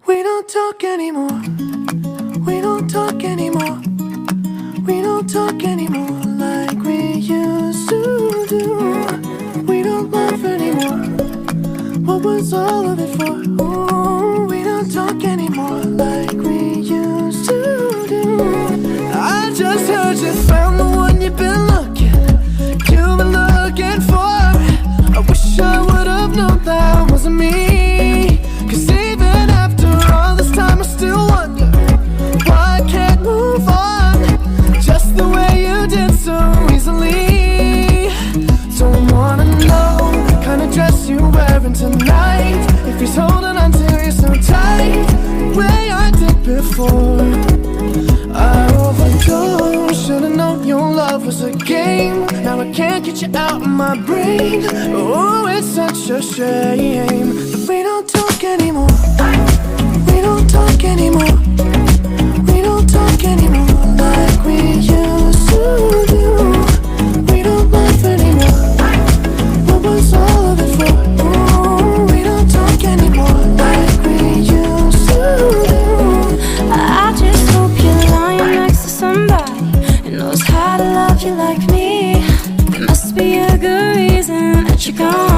We don't talk anymore. We don't talk anymore. We don't talk anymore like we used to do. We don't laugh anymore. What was all of it for? Ooh, we don't talk anymore like we used to do. I just heard you found the one you've been looking for. I wish I would have known that wasn't me. 'Cause even after all this time I still wonder why I can't move on just the way you did so easily. Don't wanna know the kind of dress you're wearing tonight, if he's holding on to you so tight the way I did before. I overdosed, should've known your love was a game. Now I can't get you out of my brain. Oh, it's such a shame that we don't talk anymore. We don't talk anymore. We don't talk anymore like we used to do. We don't laugh anymore. What was all of it for? Ooh, we don't talk anymore like we used to do. I just hope you're lying next to somebody who knows how to love you like me. There must be a good reason that you're gone.